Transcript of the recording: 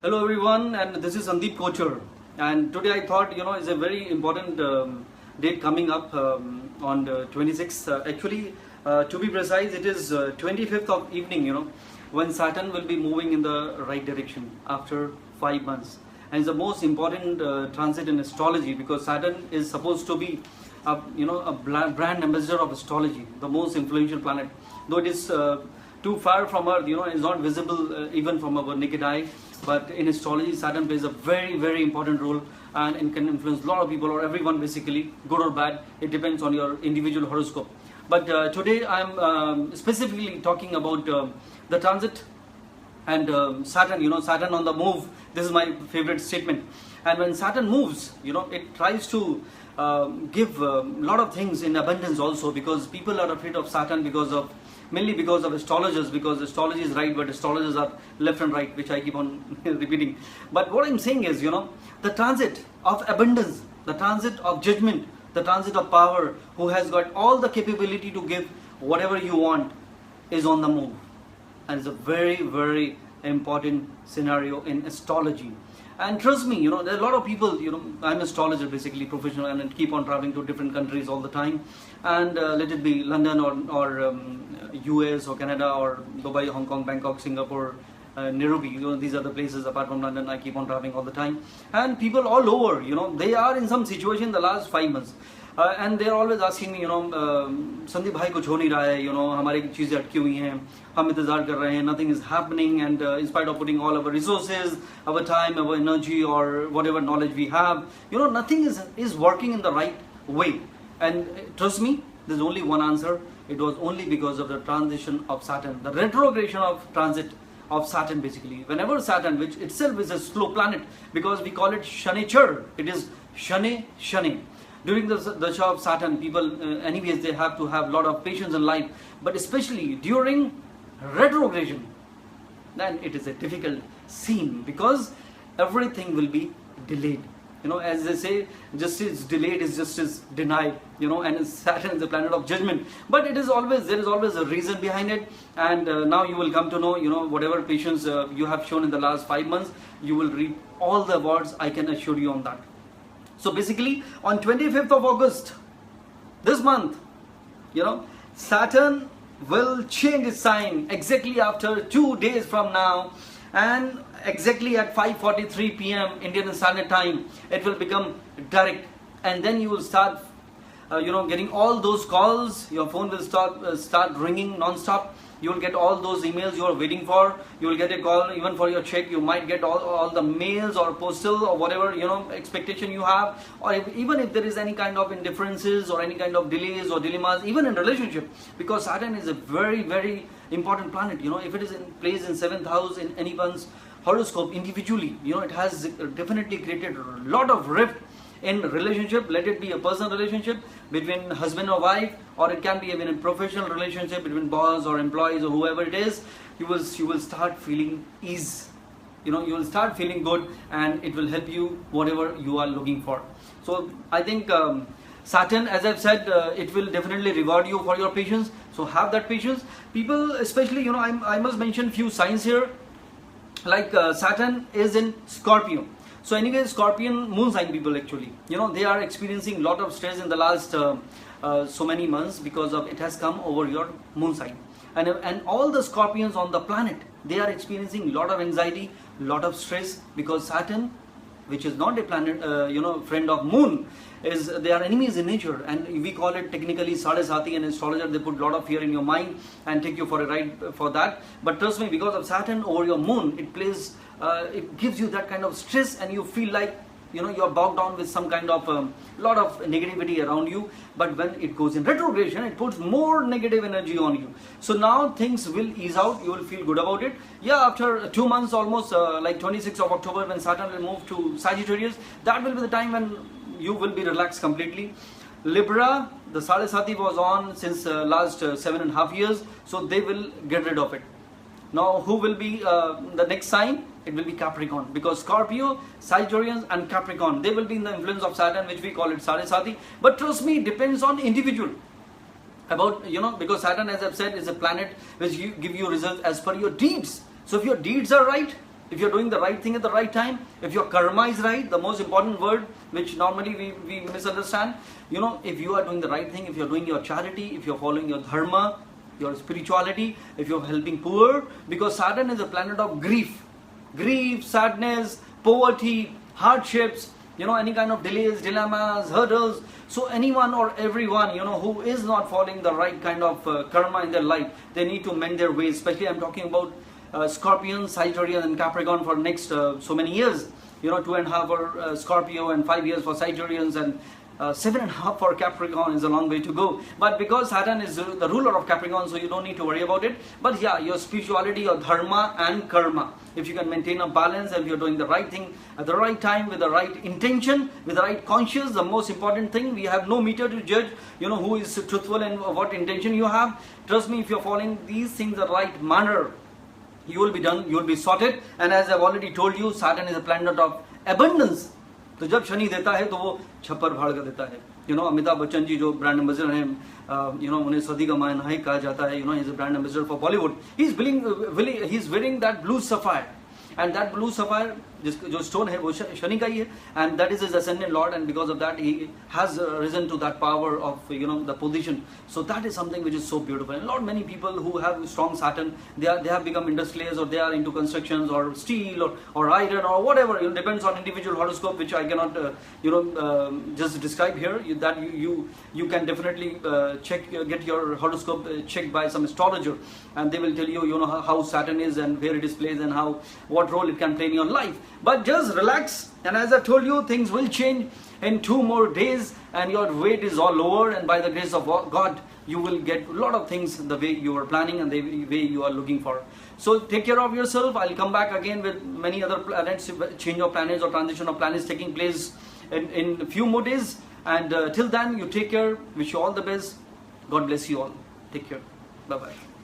Hello everyone, and this is Sandeep Kochar. And today I thought, it's a very important date coming up on the 26th. To be precise, it is 25th of evening, when Saturn will be moving in the right direction after 5 months. And it's the most important transit in astrology because Saturn is supposed to be, a brand ambassador of astrology, the most influential planet. Though it is too far from Earth, it's not visible even from our naked eye. But in astrology, Saturn plays a very, very important role and it can influence a lot of people or everyone basically, good or bad. It depends on your individual horoscope. But today I'm specifically talking about the transit and Saturn, Saturn on the move. This is my favorite statement. And when Saturn moves, it tries to give a lot of things in abundance also, because people are afraid of Saturn mainly because of astrologers, because astrology is right but astrologers are left and right, which I keep on repeating. But what I'm saying is, the transit of abundance, the transit of judgment, the transit of power, who has got all the capability to give whatever you want, is on the move. And it's a very, very important scenario in astrology. And trust me, there are a lot of people, I'm an astrologer basically, professional, and I keep on traveling to different countries all the time. And let it be London or US or Canada or Dubai, Hong Kong, Bangkok, Singapore, Nairobi, these are the places apart from London. I keep on traveling all the time. And people all over, they are in some situation the last 5 months. And they're always asking me, Sandeep bhai kuch ho nahi raha hai, hamari cheezein atki hui hain, hum intezar kar rahe hain, nothing is happening, and in spite of putting all our resources, our time, our energy, or whatever knowledge we have, nothing is working in the right way. And trust me, there's only one answer. It was only because of the transition of Saturn, the retrogradation of transit of Saturn basically. Whenever Saturn, which itself is a slow planet, because we call it Shanichar, it is Shani. During the dasha of Saturn, people, anyways, they have to have a lot of patience in life, but especially during retrogradation, then it is a difficult scene because everything will be delayed. As they say, justice delayed is justice denied, and Saturn is the planet of judgment. But there is always a reason behind it, and now you will come to know, whatever patience you have shown in the last 5 months, you will reap all the awards, I can assure you on that. So basically, on 25th of August, this month, Saturn will change its sign exactly after 2 days from now, and exactly at 5:43 p.m. Indian Standard Time, it will become direct, and then you will start, getting all those calls. Your phone will start ringing non-stop. You will get all those emails you are waiting for. You will get a call even for your check. You might get all the mails or postal or whatever expectation you have, or even if there is any kind of indifferences or any kind of delays or dilemmas, even in relationship, because Saturn is a very, very important planet. If it is in place in 7th house in anyone's horoscope individually, it has definitely created a lot of rift in relationship. Let it be a personal relationship between husband or wife, or it can be even a professional relationship between boss or employees or whoever it is. You will start feeling ease, you will start feeling good, and it will help you whatever you are looking for. So I think Saturn, as I've said, it will definitely reward you for your patience. So have that patience. People, especially, I must mention few signs here. Like Saturn is in Scorpio. So anyway, Scorpion moon sign people actually, they are experiencing a lot of stress in the last so many months because of it has come over your moon sign. And all the Scorpions on the planet, they are experiencing a lot of anxiety, a lot of stress, because Saturn, which is not a planet, friend of moon, they are enemies in nature, and we call it technically Sadesati, and astrologer, they put a lot of fear in your mind and take you for a ride for that. But trust me, because of Saturn over your moon, it gives you that kind of stress, and you feel like you are bogged down with some kind of lot of negativity around you. But when it goes in retrogradation, it puts more negative energy on you. So now things will ease out, you will feel good about it. Yeah, after 2 months almost, like 26th of October, when Saturn will move to Sagittarius, that will be the time when you will be relaxed completely. Libra, the Sadesati was on since last 7.5 years, so they will get rid of it. Now who will be the next sign? It will be Capricorn, because Scorpio, Sagittarius and Capricorn, they will be in the influence of Saturn, which we call it Sadesati. But trust me, it depends on individual. Because Saturn, as I've said, is a planet which give you results as per your deeds. So if your deeds are right, if you're doing the right thing at the right time, if your karma is right, the most important word which normally we misunderstand, you know, if you are doing the right thing, if you're doing your charity, if you're following your dharma, your spirituality, if you're helping poor, because Saturn is a planet of grief, sadness, poverty, hardships, you know, any kind of delays, dilemmas, hurdles. So anyone or everyone, you know, who is not following the right kind of karma in their life, they need to mend their ways. Especially I'm talking about Scorpion, Sagittarius and Capricorn for next so many years. You know, 2.5 for Scorpio and 5 years for Sagittarius, and 7.5 for Capricorn is a long way to go. But because Saturn is the ruler of Capricorn, so you don't need to worry about it. But yeah, your spirituality, your dharma and karma, if you can maintain a balance and you're doing the right thing at the right time, with the right intention, with the right conscience, the most important thing, we have no meter to judge, you know, who is truthful and what intention you have. Trust me, if you're following these things the right manner, you will be done, you will be sorted. And as I've already told you, Saturn is a planet of abundance. तो जब शनि देता है तो वो छप्पर फाड़ कर देता है. You know, अमिताभ बच्चन जी जो ब्रांड एम्बेसडर हैं, you know, उन्हें सदी का महानायक कहा जाता है. You know, he is a brand ambassador for Bollywood. He is wearing that blue sapphire, and that blue sapphire जो stone है वो शनि का ही है, and that is his ascendant lord, and because of that he has risen to that power of, you know, the position. So that is something which is so beautiful. And many people who have strong Saturn, they have become industrialists, or they are into constructions or steel or iron or whatever. You know, depends on individual horoscope, which I cannot just describe here. You can definitely get your horoscope checked by some astrologer, and they will tell you, you know, how Saturn is and where it is placed and what role it can play in your life. But just relax, and as I told you, things will change in 2 more days, and your weight is all lower, and by the grace of God, you will get a lot of things the way you are planning and the way you are looking for. So take care of yourself. I'll come back again with many other planets, change of planets or transition of planets taking place in a few more days. And till then, you take care. Wish you all the best. God bless you all. Take care. Bye-bye.